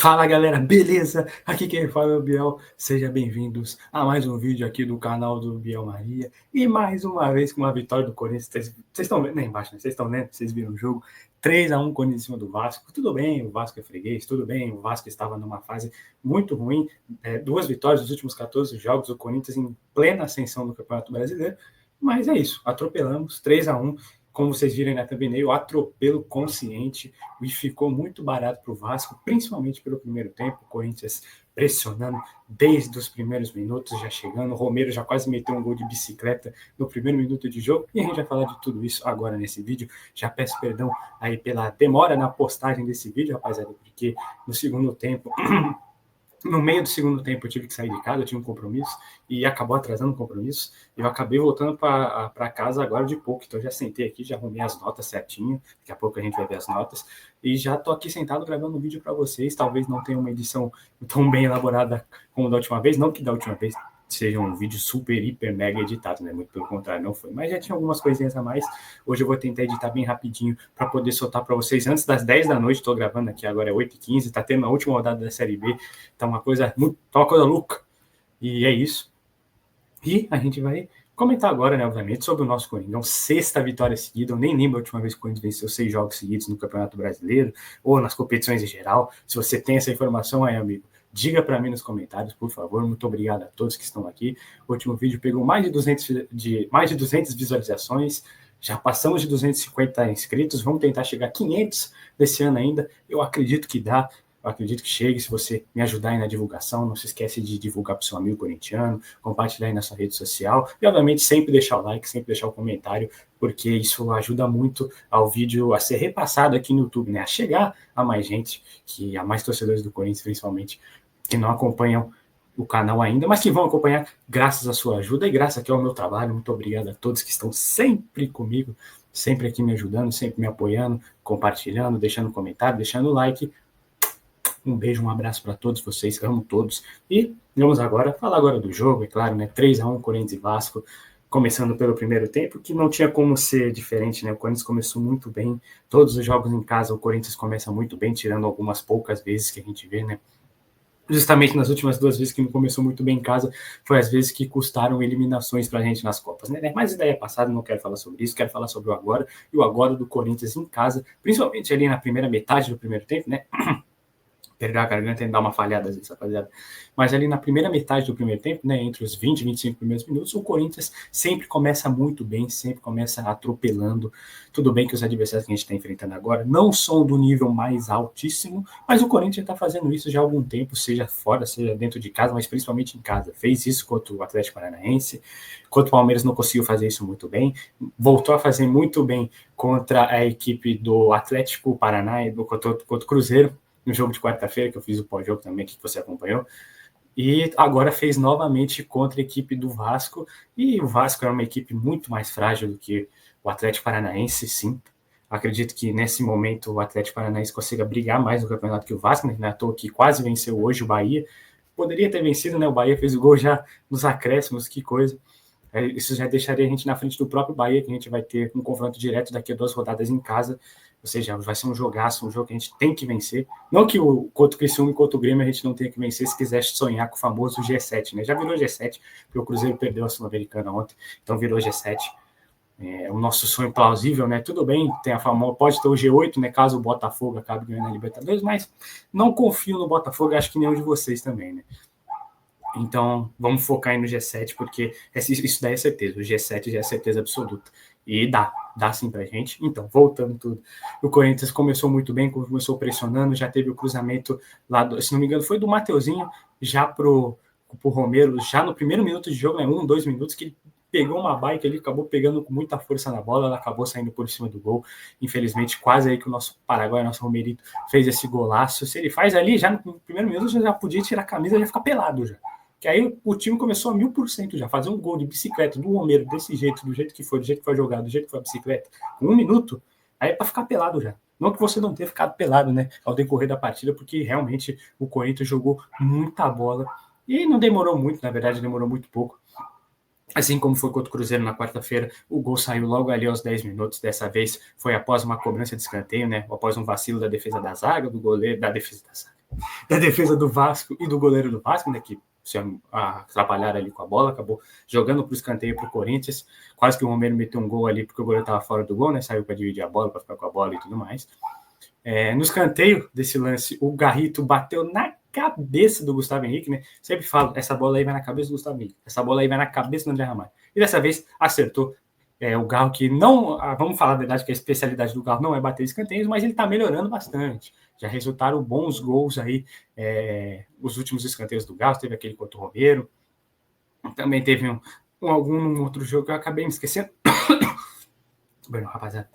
Fala galera, beleza? Aqui quem fala é o Biel, sejam bem-vindos a mais um vídeo aqui do canal do Biel Maria. E mais uma vez com uma vitória do Corinthians. Vocês estão vendo aí embaixo, né? Vocês estão vendo? Vocês viram o jogo? 3-1 Corinthians em cima do Vasco. Tudo bem, o Vasco é freguês, tudo bem, o Vasco estava numa fase muito ruim. Duas vitórias nos últimos 14 jogos, o Corinthians em plena ascensão do Campeonato Brasileiro. Mas é isso, atropelamos, 3-1. Como vocês viram na thumbnail, o atropelo consciente e ficou muito barato para o Vasco, principalmente pelo primeiro tempo. O Corinthians pressionando desde os primeiros minutos, já chegando. O Romero já quase meteu um gol de bicicleta no primeiro minuto de jogo. E a gente vai falar de tudo isso agora nesse vídeo. Já peço perdão aí pela demora na postagem desse vídeo, rapaziada, porque no segundo tempo... No meio do segundo tempo eu tive que sair de casa, eu tinha um compromisso e acabou atrasando o compromisso. E eu acabei voltando para casa agora de pouco. Então eu já sentei aqui, já arrumei as notas certinho. Daqui a pouco a gente vai ver as notas. E já tô aqui sentado gravando um vídeo para vocês. Talvez não tenha uma edição tão bem elaborada como da última vez. Não que da última vez seja um vídeo super, hiper, mega editado, né? Muito pelo contrário, não foi. Mas já tinha algumas coisinhas a mais. Hoje eu vou tentar editar bem rapidinho para poder soltar para vocês antes das 10 da noite. Estou gravando aqui agora, é 8h15. Tá tendo a última rodada da Série B. Tá uma coisa louca. E é isso. E a gente vai comentar agora, né, obviamente, sobre o nosso Coringão. Sexta vitória seguida. Eu nem lembro a última vez que o Corinthians venceu 6 jogos seguidos no Campeonato Brasileiro ou nas competições em geral. Se você tem essa informação aí, amigo, diga para mim nos comentários, por favor. Muito obrigado a todos que estão aqui. O último vídeo pegou mais de 200 visualizações. Já passamos de 250 inscritos. Vamos tentar chegar a 500 desse ano ainda. Eu acredito que dá. Eu acredito que chegue. Se você me ajudar aí na divulgação, não se esquece de divulgar para o seu amigo corintiano, compartilhar aí na sua rede social e, obviamente, sempre deixar o like, sempre deixar o comentário, porque isso ajuda muito ao vídeo a ser repassado aqui no YouTube, né? A chegar a mais gente, a mais torcedores do Corinthians, principalmente, que não acompanham o canal ainda, mas que vão acompanhar graças à sua ajuda e graças aqui ao meu trabalho. Muito obrigado a todos que estão sempre comigo, sempre aqui me ajudando, sempre me apoiando, compartilhando, deixando comentário, deixando like. Um beijo, um abraço para todos vocês, amo todos. E vamos agora falar agora do jogo, é claro, né? 3-1 Corinthians e Vasco, começando pelo primeiro tempo, que não tinha como ser diferente, né? O Corinthians começou muito bem, todos os jogos em casa o Corinthians começa muito bem, tirando algumas poucas vezes que a gente vê, né? Justamente nas últimas 2 vezes que não começou muito bem em casa, foi as vezes que custaram eliminações pra gente nas Copas, né? Mas ideia passada, não quero falar sobre isso, quero falar sobre o agora, e o agora do Corinthians em casa, principalmente ali na primeira metade do primeiro tempo, né? Perder a garganta e dar uma falhada às vezes, rapaziada. Mas ali na primeira metade do primeiro tempo, né, entre os 20 e 25 primeiros minutos, o Corinthians sempre começa muito bem, sempre começa atropelando. Tudo bem que os adversários que a gente está enfrentando agora não são do nível mais altíssimo, mas o Corinthians está fazendo isso já há algum tempo, seja fora, seja dentro de casa, mas principalmente em casa. Fez isso contra o Atlético Paranaense, contra o Palmeiras não conseguiu fazer isso muito bem, voltou a fazer muito bem contra a equipe do Atlético Paranaense, contra o Cruzeiro, no jogo de quarta-feira, que eu fiz o pós-jogo também, que você acompanhou, e agora fez novamente contra a equipe do Vasco, e o Vasco é uma equipe muito mais frágil do que o Atlético Paranaense, sim. Acredito que nesse momento o Atlético Paranaense consiga brigar mais no campeonato que o Vasco, né? Não é à toa que quase venceu hoje o Bahia. Poderia ter vencido, né? O Bahia fez o gol já nos acréscimos, que coisa. Isso já deixaria a gente na frente do próprio Bahia, que a gente vai ter um confronto direto daqui a 2 rodadas em casa. Ou seja, vai ser um jogaço, um jogo que a gente tem que vencer. Não que contra o Criciúma e contra o Grêmio a gente não tenha que vencer se quiser sonhar com o famoso G7, né? Já virou G7, porque o Cruzeiro perdeu a Sul-Americana ontem, então virou G7. É o nosso sonho plausível, né? Tudo bem, tem a famosa, pode ter o G8, né? Caso o Botafogo acabe ganhando a Libertadores, mas não confio no Botafogo, acho que nenhum de vocês também, né? Então, vamos focar aí no G7, porque isso daí é certeza. O G7 já é certeza absoluta. E dá sim pra gente. Então, voltando tudo. O Corinthians começou muito bem, começou pressionando, já teve o cruzamento lá, se não me engano, foi do Mateuzinho, já pro Romero, já no primeiro minuto de jogo, né, 2 minutos, que ele pegou uma bike ali, acabou pegando com muita força na bola, ela acabou saindo por cima do gol. Infelizmente, quase aí que o nosso Paraguai, nosso Romerito, fez esse golaço. Se ele faz ali, já no primeiro minuto, já podia tirar a camisa e já ficar pelado já. Que aí o time começou a 1000% já. Fazer um gol de bicicleta do Romero desse jeito, do jeito que foi, do jeito que foi jogado, do jeito que foi a bicicleta, com 1 minuto, aí é pra ficar pelado já. Não que você não tenha ficado pelado, né, ao decorrer da partida, porque realmente o Corinthians jogou muita bola. E não demorou muito, na verdade, demorou muito pouco. Assim como foi contra o Cruzeiro na quarta-feira, o gol saiu logo ali aos 10 minutos. Dessa vez foi após uma cobrança de escanteio, né? Após um vacilo da defesa da zaga, do goleiro, da defesa do Vasco e do goleiro do Vasco, né? Que se atrapalharam ali com a bola, acabou jogando para o escanteio para o Corinthians. Quase que o Romero meteu um gol ali porque o goleiro estava fora do gol, né? Saiu para dividir a bola, para ficar com a bola e tudo mais. No escanteio desse lance, o Garrito bateu na cabeça do Gustavo Henrique, né? Sempre falo, essa bola aí vai na cabeça do Gustavo Henrique, essa bola aí vai na cabeça do André Ramalho. E dessa vez acertou. O Galo, que não, vamos falar a verdade, que a especialidade do Galo não é bater escanteios, mas ele está melhorando bastante. Já resultaram bons gols aí, os últimos escanteios do Galo, teve aquele contra o Romero, também teve algum outro jogo que eu acabei me esquecendo. Bem, rapaziada.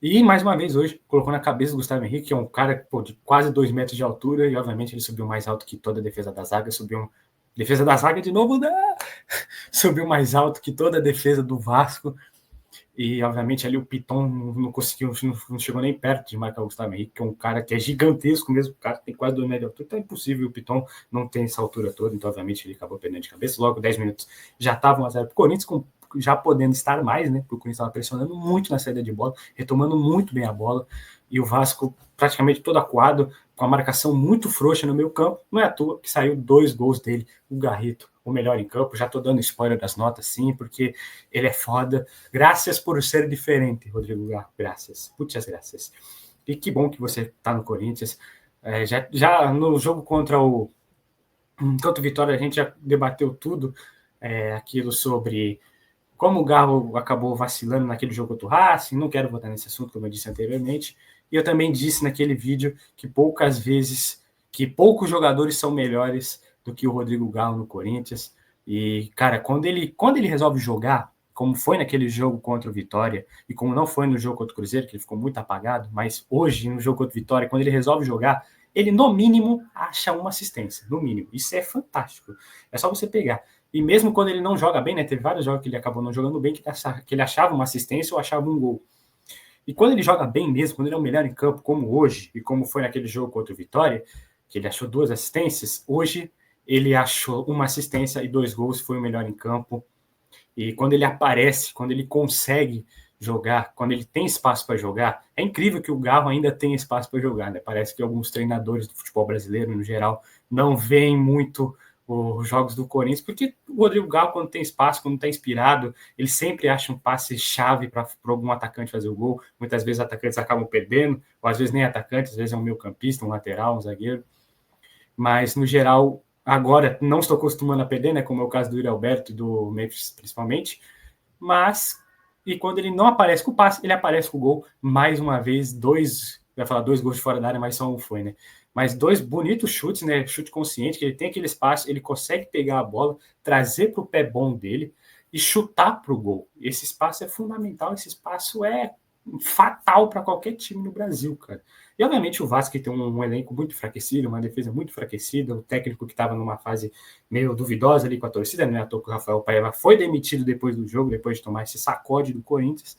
E, mais uma vez, hoje, colocou na cabeça do Gustavo Henrique, que é um cara de quase 2 metros de altura, e, obviamente, ele subiu mais alto que toda a defesa da zaga, defesa da zaga de novo, subiu mais alto que toda a defesa do Vasco, e, obviamente, ali o Piton não conseguiu, não chegou nem perto de marcar o Gustavo Henrique, que é um cara que é gigantesco mesmo, o cara tem quase 2 metros de altura, então é impossível, o Piton não tem essa altura toda, então, obviamente, ele acabou perdendo de cabeça, logo 10 minutos já estava 1 a 0 pro Corinthians, já podendo estar mais, né? Porque o Corinthians estava pressionando muito na saída de bola, retomando muito bem a bola, e o Vasco praticamente todo acuado, com a marcação muito frouxa no meio campo. Não é à toa que saiu 2 gols dele, o Garrito, o melhor em campo. Já tô dando spoiler das notas, sim, porque ele é foda. Graças por ser diferente, Rodrigo Garro. Graças. Muitas graças. E que bom que você tá no Corinthians. Já no jogo contra o Vitória, a gente já debateu tudo, aquilo sobre como o Galo acabou vacilando naquele jogo contra o Racing. Não quero voltar nesse assunto, como eu disse anteriormente. E eu também disse naquele vídeo que poucos jogadores são melhores do que o Rodrigo Galo no Corinthians. E, cara, quando ele resolve jogar, como foi naquele jogo contra o Vitória, e como não foi no jogo contra o Cruzeiro, que ele ficou muito apagado, mas hoje, no jogo contra o Vitória, quando ele resolve jogar, ele, no mínimo, acha uma assistência. No mínimo. Isso é fantástico. É só você pegar. E mesmo quando ele não joga bem, né? Teve vários jogos que ele acabou não jogando bem, que ele achava uma assistência ou achava um gol. E quando ele joga bem mesmo, quando ele é o melhor em campo, como hoje, e como foi naquele jogo contra o Vitória, que ele achou 2 assistências, hoje ele achou uma assistência e 2 gols, foi o melhor em campo. E quando ele aparece, quando ele consegue jogar, quando ele tem espaço para jogar, é incrível que o Garro ainda tem espaço para jogar, né? Parece que alguns treinadores do futebol brasileiro, no geral, não veem muito os jogos do Corinthians, porque o Rodrigo Galo, quando tem espaço, quando está inspirado, ele sempre acha um passe-chave para algum atacante fazer o gol. Muitas vezes atacantes acabam perdendo, ou às vezes nem atacante, às vezes é um meio-campista, um lateral, um zagueiro. Mas, no geral, agora não estou acostumando a perder, né? Como é o caso do Yuri Alberto e do Memphis, principalmente. Mas, e quando ele não aparece com o passe, ele aparece com o gol. Mais uma vez, 2 gols de fora da área, mas só um foi, né? Mas 2 bonitos chutes, né? Chute consciente, que ele tem aquele espaço, ele consegue pegar a bola, trazer para o pé bom dele e chutar para o gol. Esse espaço é fundamental, esse espaço é fatal para qualquer time no Brasil, cara. E, obviamente, o Vasco tem um elenco muito enfraquecido, uma defesa muito enfraquecida, o técnico que estava numa fase meio duvidosa ali com a torcida, né? O Rafael Paiva foi demitido depois do jogo, depois de tomar esse sacode do Corinthians.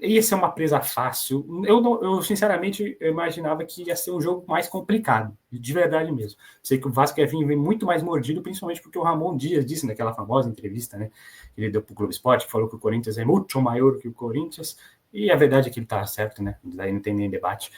Ia ser uma presa fácil. Eu sinceramente, eu imaginava que ia ser um jogo mais complicado, de verdade mesmo. Sei que o Vasco ia vir muito mais mordido, principalmente porque o Ramon Dias disse naquela famosa entrevista, né? Que ele deu para o Globo Esporte, que falou que o Corinthians é muito maior que o Corinthians, e a verdade é que ele está certo, né? Daí não tem nem debate.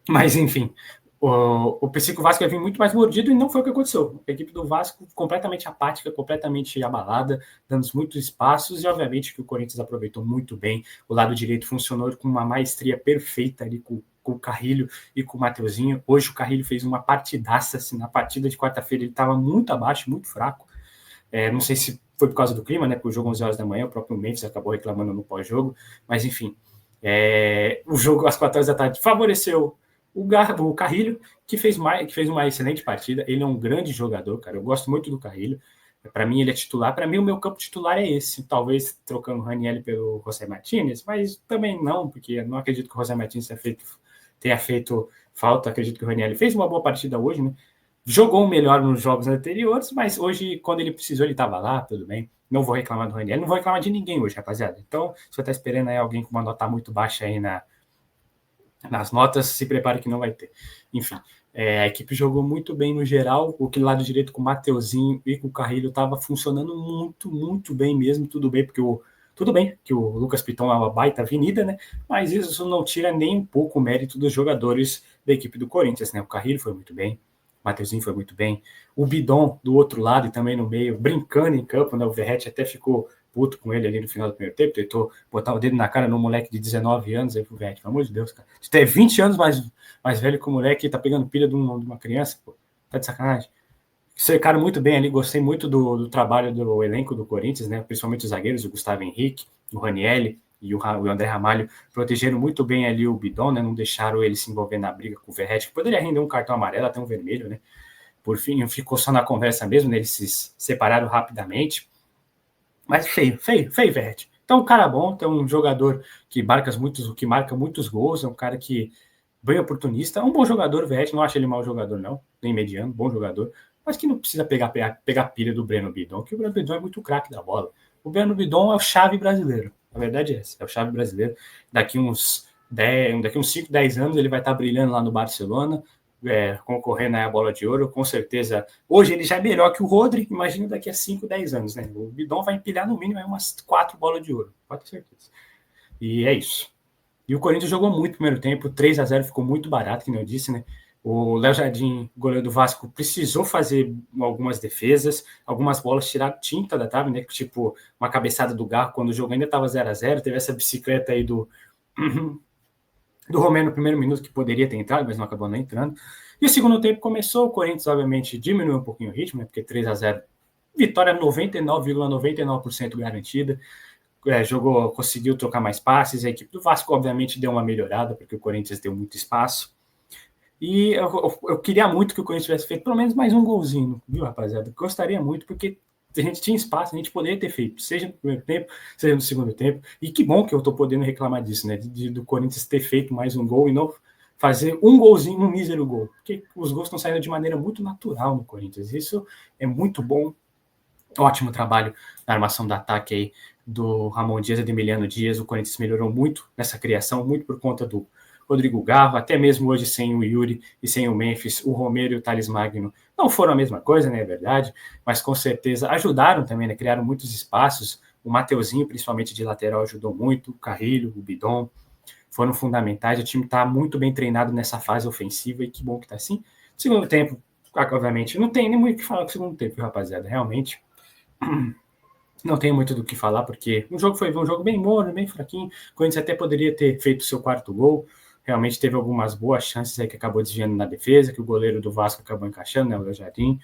Mas, enfim, eu pensei que o Vasco ia vir muito mais mordido e não foi o que aconteceu. A equipe do Vasco completamente apática, completamente abalada, dando muitos espaços, e obviamente que o Corinthians aproveitou muito bem. O lado direito funcionou com uma maestria perfeita ali com o Carrilho e com o Mateuzinho. Hoje o Carrilho fez uma partidaça, assim, na partida de quarta-feira ele estava muito abaixo, muito fraco. Não sei se foi por causa do clima, né? Porque o jogo 11 horas da manhã, o próprio Memphis acabou reclamando no pós-jogo, mas enfim, o jogo às 4 horas da tarde favoreceu o Carrilho, que fez uma excelente partida. Ele é um grande jogador, cara. Eu gosto muito do Carrilho. Para mim, ele é titular. Para mim, o meu campo titular é esse. Talvez trocando o Ranieri pelo José Martínez, mas também não, porque eu não acredito que o José Martínez tenha feito falta. Acredito que o Ranieri fez uma boa partida hoje, né? Jogou melhor nos jogos anteriores, mas hoje, quando ele precisou, ele estava lá, tudo bem. Não vou reclamar do Ranieri, não vou reclamar de ninguém hoje, rapaziada. Então, se você está esperando aí alguém com uma nota muito baixa aí nas notas, se prepare que não vai ter. Enfim, A equipe jogou muito bem no geral, o lado direito com o Mateuzinho e com o Carrilho estava funcionando muito, muito bem mesmo, tudo bem, tudo bem que o Lucas Piton é uma baita avenida, né? Mas isso não tira nem um pouco o mérito dos jogadores da equipe do Corinthians, né? O Carrilho foi muito bem, o Mateuzinho foi muito bem, o Bidon do outro lado e também no meio, brincando em campo, né? O Verratti até ficou puto com ele ali no final do primeiro tempo, tentou botar o dedo na cara no moleque de 19 anos aí pro Verratti, pelo amor de Deus, cara. Você tem 20 anos mais velho que o moleque e tá pegando pilha de uma criança, pô, tá de sacanagem. Cercaram muito bem ali, gostei muito do trabalho do elenco do Corinthians, né? Principalmente os zagueiros, o Gustavo Henrique, o Ranielli e o André Ramalho protegeram muito bem ali o Bidon, né? Não deixaram ele se envolver na briga com o Verratti, que poderia render um cartão amarelo, até um vermelho, né? Por fim, ficou só na conversa mesmo, né? Eles se separaram rapidamente. Mas feio, Verratti. Então, um cara bom, tem um jogador que marca muitos gols, é um cara que bem oportunista, é um bom jogador, o Verratti, não acho ele mau jogador, não, nem mediano, bom jogador, mas que não precisa pegar pilha do Breno Bidon, que o Breno Bidon é muito craque da bola. O Breno Bidon é o chave brasileiro, a verdade é essa, é o chave brasileiro. Daqui uns 5, 10 anos ele vai estar brilhando lá no Barcelona, concorrendo à bola de ouro, com certeza. Hoje ele já é melhor que o Rodri, imagina daqui a 5, 10 anos, né? O Bidon vai empilhar no mínimo umas 4 bolas de ouro, pode ter certeza. E é isso. E o Corinthians jogou muito no primeiro tempo, 3-0 ficou muito barato, como eu disse, né? O Léo Jardim, goleiro do Vasco, precisou fazer algumas defesas, algumas bolas tiraram tinta da trave, né? Tipo, uma cabeçada do Garro, quando o jogo ainda estava 0-0, teve essa bicicleta aí do Romero no primeiro minuto, que poderia ter entrado, mas não acabou não entrando. E o segundo tempo começou, o Corinthians, obviamente, diminuiu um pouquinho o ritmo, né? Porque 3-0, vitória 99,99% garantida. Conseguiu trocar mais passes, a equipe do Vasco obviamente deu uma melhorada, porque o Corinthians deu muito espaço, e eu queria muito que o Corinthians tivesse feito pelo menos mais um golzinho, viu, rapaziada? Gostaria muito, porque a gente tinha espaço, a gente poderia ter feito, seja no primeiro tempo, seja no segundo tempo, e que bom que eu tô podendo reclamar disso, né, do Corinthians ter feito mais um gol e não fazer um golzinho, um mísero gol, porque os gols estão saindo de maneira muito natural no Corinthians, isso é muito bom. Ótimo trabalho na armação do ataque aí do Ramon Dias e do Emiliano Dias. O Corinthians melhorou muito nessa criação, muito por conta do Rodrigo Garro, até mesmo hoje sem o Yuri e sem o Memphis, o Romero e o Thales Magno não foram a mesma coisa, né, é verdade, mas com certeza ajudaram também, né, criaram muitos espaços. O Mateuzinho, principalmente de lateral, ajudou muito, o Carrilho, o Bidon, foram fundamentais. O time está muito bem treinado nessa fase ofensiva e que bom que está assim. Segundo tempo, obviamente, não tem nem muito o que falar com o segundo tempo, rapaziada, realmente. Não tenho muito do que falar, porque o jogo foi um jogo bem morno, bem fraquinho. O Corinthians até poderia ter feito o seu quarto gol. Realmente teve algumas boas chances aí que acabou desviando na defesa, que o goleiro do Vasco acabou encaixando, né, o Léo Jardim.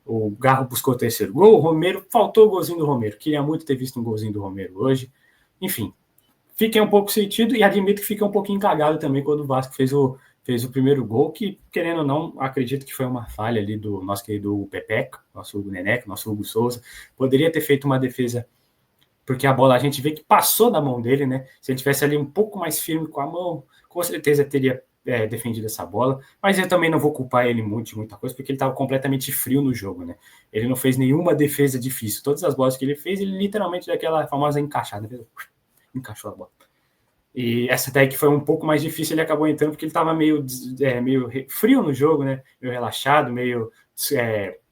O Garro buscou o terceiro gol. O Romero, faltou o golzinho do Romero. Queria muito ter visto um golzinho do Romero hoje. Enfim, fiquei um pouco sentido e admito que fiquei um pouquinho cagado também quando o Vasco fez o primeiro gol, que, querendo ou não, acredito que foi uma falha ali do nosso querido Pepeca, nosso Hugo Neneca, nosso Hugo Souza. Poderia ter feito uma defesa, porque a bola a gente vê que passou da mão dele, né? Se ele tivesse ali um pouco mais firme com a mão, com certeza teria defendido essa bola. Mas eu também não vou culpar ele muito de muita coisa, porque ele estava completamente frio no jogo, né? Ele não fez nenhuma defesa difícil. Todas as bolas que ele fez, ele literalmente daquela famosa encaixada, encaixou a bola. E essa daí que foi um pouco mais difícil, ele acabou entrando porque ele estava meio frio no jogo, né? Meio relaxado, meio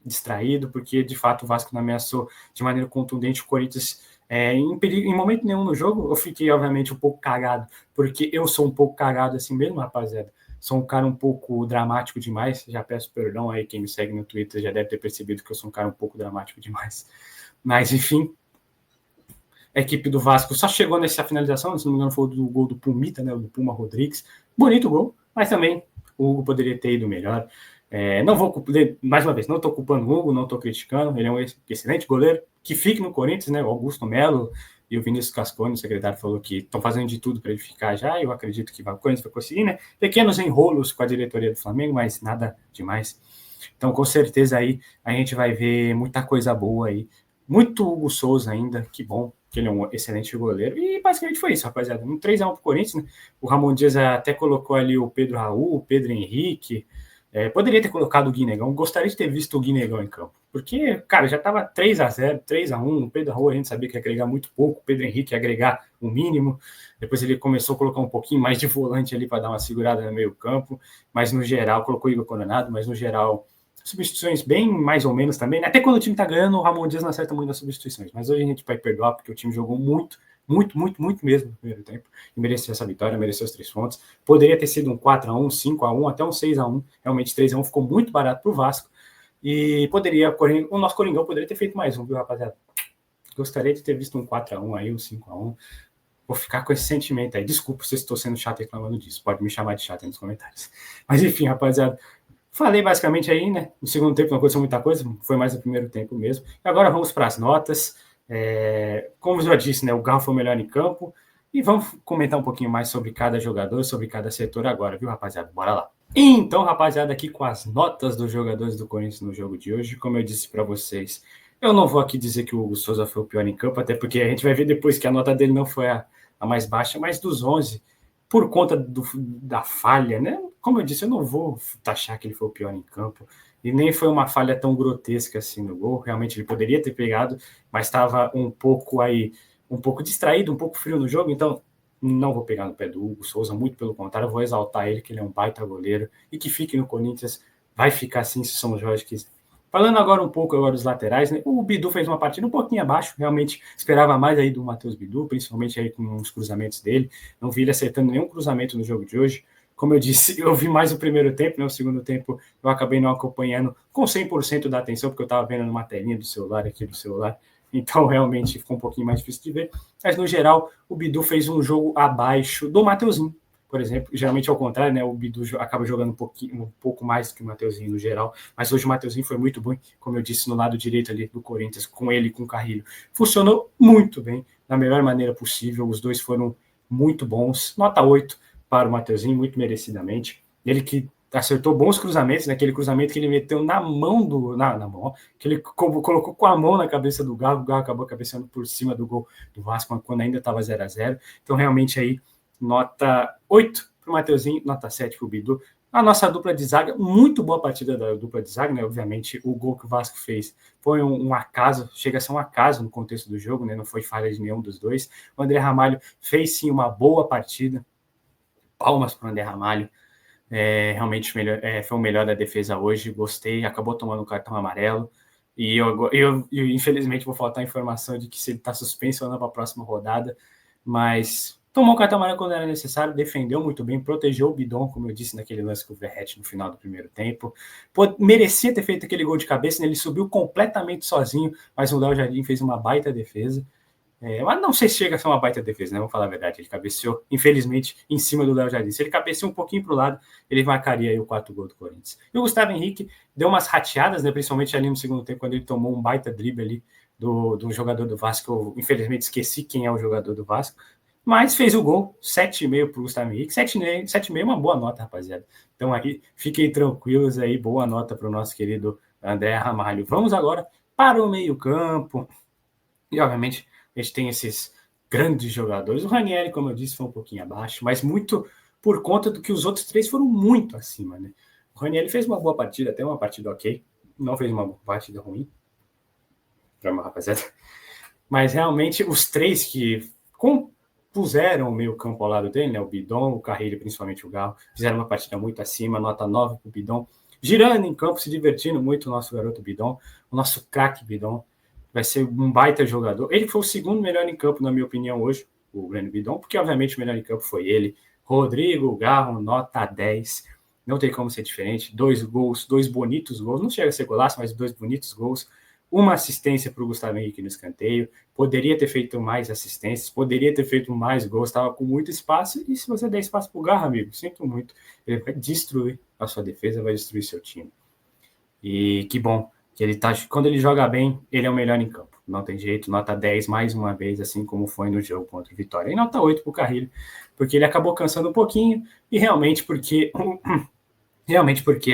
distraído, porque de fato o Vasco não ameaçou de maneira contundente o Corinthians em momento nenhum no jogo. Eu fiquei, obviamente, um pouco cagado, porque eu sou um pouco cagado assim mesmo, rapaziada. Sou um cara um pouco dramático demais. Já peço perdão aí, quem me segue no Twitter já deve ter percebido que eu sou um cara um pouco dramático demais. Mas, enfim, a equipe do Vasco só chegou nessa finalização, se não me engano foi do gol do Pumita, né, do Puma Rodrigues. Bonito gol, mas também o Hugo poderia ter ido melhor. Não vou, mais uma vez, não estou culpando o Hugo, não estou criticando, ele é um excelente goleiro, que fique no Corinthians, né, o Augusto Melo e o Vinícius Cascone, o secretário, falou que estão fazendo de tudo para ele ficar já, eu acredito que o Corinthians vai conseguir, né, pequenos enrolos com a diretoria do Flamengo, mas nada demais. Então, com certeza aí a gente vai ver muita coisa boa aí, muito Hugo Souza ainda, que bom, que ele é um excelente goleiro. E basicamente foi isso, rapaziada. Um 3-1 pro Corinthians, né? O Ramon Dias até colocou ali o Pedro Raul, o Pedro Henrique. Poderia ter colocado o Guinegão. Gostaria de ter visto o Guinegão em campo. Porque, cara, já estava 3-0, 3-1, o Pedro Raul a gente sabia que ia agregar muito pouco, o Pedro Henrique ia agregar o mínimo, depois ele começou a colocar um pouquinho mais de volante ali para dar uma segurada no meio campo, mas no geral, colocou o Igor Coronado, mas no geral, substituições bem mais ou menos também, né? Até quando o time tá ganhando, o Ramon Dias não acerta muito nas substituições, mas hoje a gente vai perdoar porque o time jogou muito mesmo no primeiro tempo, e mereceu essa vitória, mereceu os 3 pontos, poderia ter sido um 4-1, 5-1, até um 6-1, realmente 3-1 ficou muito barato pro Vasco, e poderia, o nosso Coringão poderia ter feito mais um, viu, rapaziada? Gostaria de ter visto um 4-1 aí, um 5-1. Vou ficar com esse sentimento aí. Desculpa se estou sendo chato reclamando disso. Pode me chamar de chato aí nos comentários. Mas enfim, rapaziada. Falei basicamente aí, né? No segundo tempo não aconteceu muita coisa, foi mais no primeiro tempo mesmo. E agora vamos para as notas. Como eu já disse, né? O Galo foi o melhor em campo. E vamos comentar um pouquinho mais sobre cada jogador, sobre cada setor agora, viu, rapaziada? Bora lá. Então, rapaziada, aqui com as notas dos jogadores do Corinthians no jogo de hoje, como eu disse para vocês, eu não vou aqui dizer que o Hugo Souza foi o pior em campo, até porque a gente vai ver depois que a nota dele não foi a mais baixa, mas dos 11, por conta da falha, né? Como eu disse, eu não vou taxar que ele foi o pior em campo, e nem foi uma falha tão grotesca assim no gol, realmente ele poderia ter pegado, mas estava um pouco distraído, um pouco frio no jogo, então não vou pegar no pé do Hugo Souza, muito pelo contrário, eu vou exaltar ele, que ele é um baita goleiro, e que fique no Corinthians, vai ficar assim se São Jorge quiser. Falando agora um pouco agora dos laterais, né? O Bidu fez uma partida um pouquinho abaixo, realmente esperava mais aí do Matheus Bidu, principalmente aí com os cruzamentos dele, não vi ele acertando nenhum cruzamento no jogo de hoje. Como eu disse, eu vi mais o primeiro tempo, né? O segundo tempo eu acabei não acompanhando com 100% da atenção, porque eu estava vendo numa telinha do celular, então realmente ficou um pouquinho mais difícil de ver. Mas no geral, o Bidu fez um jogo abaixo do Mateuzinho, por exemplo, geralmente ao contrário, né? O Bidu acaba jogando um pouco mais do que o Mateuzinho no geral, mas hoje o Mateuzinho foi muito bom, como eu disse, no lado direito ali do Corinthians, com ele e com o Carrilho. Funcionou muito bem, da melhor maneira possível, os dois foram muito bons. Nota 8 para o Mateuzinho, muito merecidamente. Ele que acertou bons cruzamentos, né? Aquele cruzamento que ele meteu na mão na mão, que ele colocou com a mão na cabeça do Galo, o Galo acabou cabeceando por cima do gol do Vasco, quando ainda estava 0-0. Então, realmente aí, nota 8 para o Mateuzinho, nota 7 para o Bidu. A nossa dupla de zaga, muito boa partida da dupla de zaga, né? Obviamente, o gol que o Vasco fez foi um acaso, chega a ser um acaso no contexto do jogo, né? Não foi falha de nenhum dos dois. O André Ramalho fez sim uma boa partida. Palmas para o André Ramalho. Realmente foi o melhor da defesa hoje. Gostei, acabou tomando um cartão amarelo. E eu infelizmente vou faltar a informação de que se ele está suspenso ou não para a próxima rodada, mas tomou o cartão amarelo quando era necessário, defendeu muito bem, protegeu o Bidon, como eu disse naquele lance com o Verratti no final do primeiro tempo. Merecia ter feito aquele gol de cabeça, né? Ele subiu completamente sozinho, mas o Léo Jardim fez uma baita defesa. Mas não sei se chega a ser uma baita defesa, né? Vamos falar a verdade. Ele cabeceou, infelizmente, em cima do Léo Jardim. Se ele cabeceou um pouquinho para o lado, ele marcaria aí o 4 gol do Corinthians. E o Gustavo Henrique deu umas rateadas, né? Principalmente ali no segundo tempo, quando ele tomou um baita drible ali do jogador do Vasco. Eu, infelizmente, esqueci quem é o jogador do Vasco. Mas fez o gol, 7,5 para o Gustavo Henrique. 7,5 é uma boa nota, rapaziada. Então aí, fiquem tranquilos aí. Boa nota para o nosso querido André Ramalho. Vamos agora para o meio-campo. E, obviamente, a gente tem esses grandes jogadores. O Ranieri, como eu disse, foi um pouquinho abaixo, mas muito por conta do que os outros 3 foram muito acima, né? O Ranieri fez uma boa partida, até uma partida ok. Não fez uma partida ruim. Drama, rapaziada. Mas realmente os 3 que compuseram o meio campo ao lado dele, né? O Bidon, o Carrilho, principalmente o Galo, fizeram uma partida muito acima, nota 9 para o Bidon. Girando em campo, se divertindo muito o nosso garoto Bidon, o nosso craque Bidon. Vai ser um baita jogador. Ele foi o segundo melhor em campo, na minha opinião, hoje, o Breno Bidon, porque obviamente o melhor em campo foi ele. Rodrigo Garro, nota 10. Não tem como ser diferente. 2 gols, 2 bonitos gols. Não chega a ser golaço, mas 2 bonitos gols. Uma assistência para o Gustavo Henrique no escanteio. Poderia ter feito mais assistências, poderia ter feito mais gols, estava com muito espaço. E se você der espaço para o Garro, amigo, sinto muito. Ele vai destruir a sua defesa, vai destruir seu time. E que bom que ele tá, quando ele joga bem, ele é o melhor em campo. Não tem jeito, nota 10 mais uma vez, assim como foi no jogo contra o Vitória. E nota 8 para o Carrilho, porque ele acabou cansando um pouquinho, e realmente porque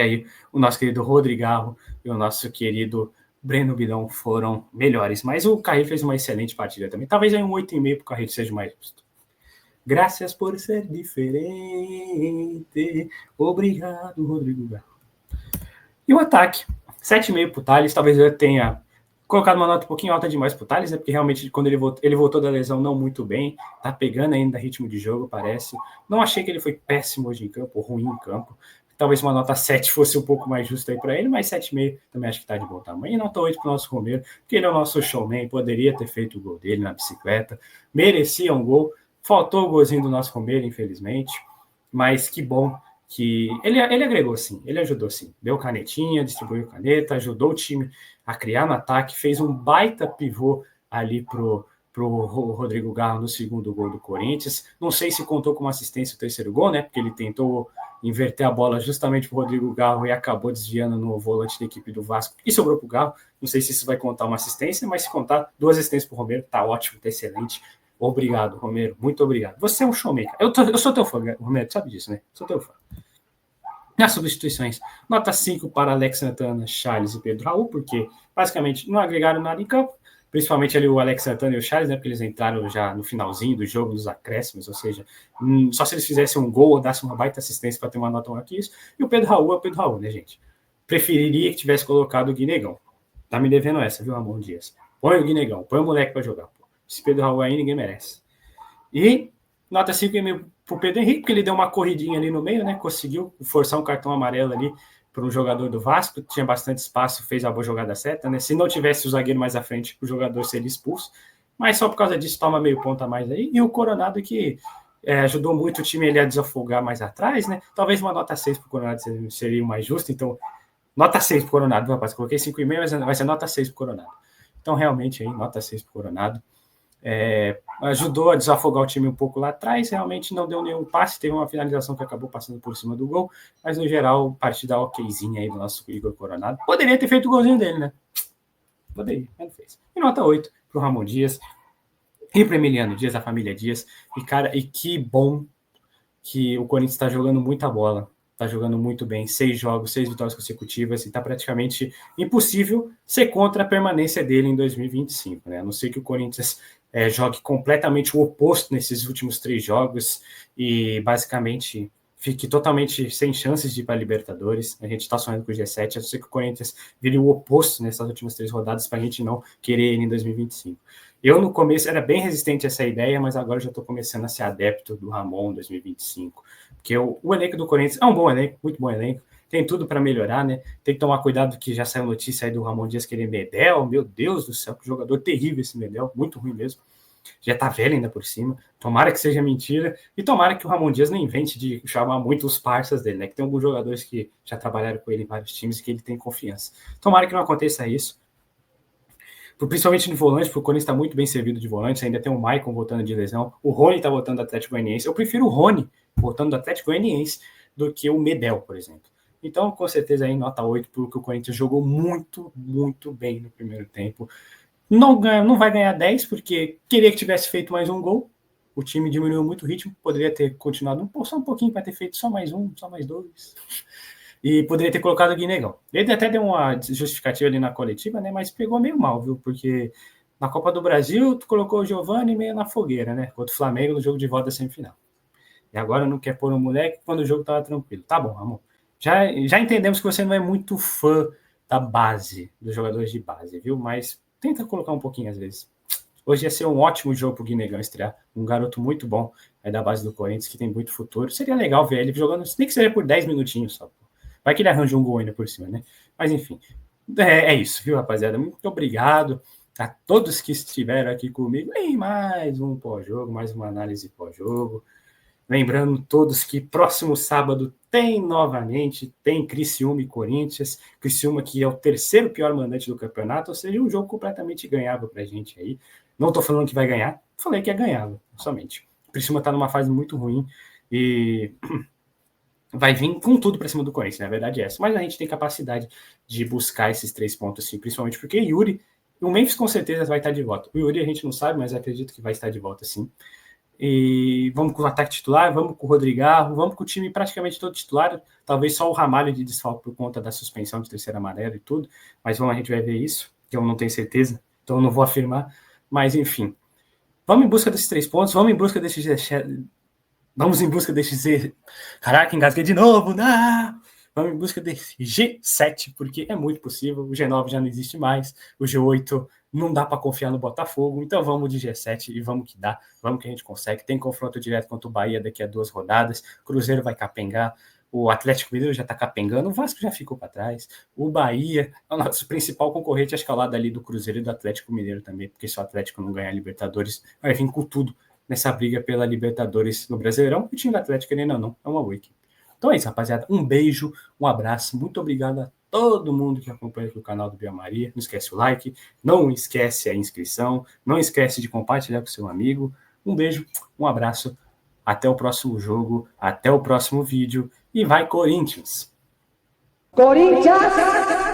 aí o nosso querido Rodrigo e o nosso querido Breno Bidon foram melhores. Mas o Carrilho fez uma excelente partida também. Talvez aí um 8,5 para o Carrilho seja mais justo. Graças por ser diferente. Obrigado, Rodrigo Garro. E o ataque. 7,5 pro Thales, talvez eu tenha colocado uma nota um pouquinho alta demais pro Thales, né? Porque realmente quando ele voltou da lesão não muito bem, tá pegando ainda ritmo de jogo, parece. Não achei que ele foi péssimo hoje em campo, ruim em campo. Talvez uma nota 7 fosse um pouco mais justa aí para ele, mas 7,5 também acho que tá de bom tamanho. E nota 8 pro nosso Romero, porque ele é o nosso showman, poderia ter feito o gol dele na bicicleta, merecia um gol. Faltou o golzinho do nosso Romero, infelizmente, mas que bom que ele agregou sim, ele ajudou sim, deu canetinha, distribuiu caneta, ajudou o time a criar no ataque, fez um baita pivô ali pro Rodrigo Garro no segundo gol do Corinthians. Não sei se contou com uma assistência o terceiro gol, né? Porque ele tentou inverter a bola justamente pro Rodrigo Garro e acabou desviando no volante da equipe do Vasco e sobrou pro Garro. Não sei se isso vai contar uma assistência, mas se contar 2 assistências pro Romero, tá ótimo, tá excelente. Obrigado, Romero, muito obrigado. Você é um showmaker. Eu sou teu fã, Romero, sabe disso, né? Sou teu fã. Nas substituições, nota 5 para Alex Santana, Charles e Pedro Raul, porque basicamente não agregaram nada em campo, principalmente ali o Alex Santana e o Charles, né, porque eles entraram já no finalzinho do jogo, nos acréscimos, ou seja, só se eles fizessem um gol ou dassem uma baita assistência para ter uma nota maior que isso. E o Pedro Raul é o Pedro Raul, né, gente? Preferiria que tivesse colocado o Guinegão. Tá me devendo essa, viu, Ramon Dias? Põe o Guinegão, põe o moleque para jogar. Pô. Esse Pedro Raul aí ninguém merece. E nota 5,5 para o Pedro Henrique, porque ele deu uma corridinha ali no meio, né? Conseguiu forçar um cartão amarelo ali para um jogador do Vasco, tinha bastante espaço, fez a boa jogada certa, né? Se não tivesse o zagueiro mais à frente, o jogador seria expulso. Mas só por causa disso toma meio ponto a mais aí. E o Coronado que ajudou muito o time ele a desafogar mais atrás, né? Talvez uma nota 6 para o Coronado seria o mais justo. Então, nota 6 para o Coronado, rapaz. Coloquei 5,5, mas vai ser nota 6 para o Coronado. Então, realmente, aí, nota 6 para o Coronado. Ajudou a desafogar o time um pouco lá atrás, realmente não deu nenhum passe, teve uma finalização que acabou passando por cima do gol, mas no geral, partida okzinha aí do nosso Igor Coronado. Poderia ter feito o golzinho dele, né? Poderia, mas não fez. E nota 8 pro Ramon Dias e pro Emiliano Dias, a família Dias. E, cara, e que bom que o Corinthians está jogando muita bola. Tá jogando muito bem, 6 jogos, 6 vitórias consecutivas, e tá praticamente impossível ser contra a permanência dele em 2025, né? A não ser que o Corinthians jogue completamente o oposto nesses últimos 3 jogos e basicamente fique totalmente sem chances de ir para a Libertadores. A gente está sonhando com o G7, a não ser que o Corinthians vire o oposto nessas últimas 3 rodadas para a gente não querer ele em 2025. Eu, no começo, era bem resistente a essa ideia, mas agora já estou começando a ser adepto do Ramon 2025. Porque o elenco do Corinthians é um bom elenco, muito bom elenco, tem tudo para melhorar, né? Tem que tomar cuidado que já saiu notícia aí do Ramon Dias querer Medel, meu Deus do céu, que jogador terrível esse Medel, muito ruim mesmo. Já tá velho ainda por cima. Tomara que seja mentira e tomara que o Ramon Dias não invente de chamar muito os parceiros dele, né? Que tem alguns jogadores que já trabalharam com ele em vários times e que ele tem confiança. Tomara que não aconteça isso. Principalmente no volante, porque o Corinthians está muito bem servido de volante, ainda tem o Maicon voltando de lesão, o Rony está voltando do Atlético Goianiense. Eu prefiro o Rony voltando do Atlético Goianiense do que o Medel, por exemplo. Então, com certeza, aí nota 8, porque o Corinthians jogou muito, muito bem no primeiro tempo. Não vai ganhar 10, porque queria que tivesse feito mais um gol. O time diminuiu muito o ritmo, poderia ter continuado só um pouquinho para ter feito só mais um, só mais 2. E poderia ter colocado o Guinegão. Ele até deu uma justificativa ali na coletiva, né? Mas pegou meio mal, viu? Porque na Copa do Brasil, tu colocou o Giovani meio na fogueira, né? Contra o Flamengo no jogo de volta da semifinal. E agora não quer pôr um moleque quando o jogo tava tranquilo. Tá bom, Ramon. Já entendemos que você não é muito fã da base, dos jogadores de base, viu? Mas tenta colocar um pouquinho às vezes. Hoje ia ser um ótimo jogo pro Guinegão estrear. Um garoto muito bom aí da base do Corinthians, que tem muito futuro. Seria legal ver ele jogando, nem que seja por 10 minutinhos só. Vai que ele arranja um gol ainda por cima, né? Mas enfim, é isso, viu, rapaziada? Muito obrigado a todos que estiveram aqui comigo em mais um pós-jogo, mais uma análise pós-jogo. Lembrando todos que próximo sábado tem novamente, tem Criciúma e Corinthians. Criciúma que é o terceiro pior mandante do campeonato, ou seja, um jogo completamente ganhável pra gente aí. Não tô falando que vai ganhar, falei que é ganhável, somente. O Criciúma tá numa fase muito ruim e vai vir com tudo para cima do Corinthians, na verdade é essa. Mas a gente tem capacidade de buscar esses 3 pontos, assim, principalmente porque o Memphis com certeza vai estar de volta. O Yuri a gente não sabe, mas acredito que vai estar de volta, sim. E vamos com o ataque titular, vamos com o Rodrigo, vamos com o time praticamente todo titular, talvez só o Ramalho de desfalque por conta da suspensão de terceira amarela e tudo, mas a gente vai ver isso, que eu não tenho certeza, então eu não vou afirmar, mas enfim. Vamos em busca desses 3 pontos, vamos em busca desses... Caraca, engasguei de novo, Vamos em busca desse G7, porque é muito possível. O G9 já não existe mais, o G8 não dá para confiar no Botafogo, então vamos de G7 e vamos que dá, vamos que a gente consegue. Tem confronto direto contra o Bahia daqui a 2 rodadas, Cruzeiro vai capengar, o Atlético Mineiro já está capengando, o Vasco já ficou para trás, o Bahia é o nosso principal concorrente, acho que ao lado ali do Cruzeiro e do Atlético Mineiro também, porque se o Atlético não ganhar a Libertadores, vai vir com tudo nessa briga pela Libertadores no Brasileirão. O time do Atlético ainda não é uma wiki. Então é isso, rapaziada. Um beijo, um abraço, muito obrigado a todo mundo que acompanha aqui o canal do Biel Maria. Não esquece o like, não esquece a inscrição, não esquece de compartilhar com seu amigo. Um beijo, um abraço, até o próximo jogo, até o próximo vídeo e vai Corinthians! Corinthians!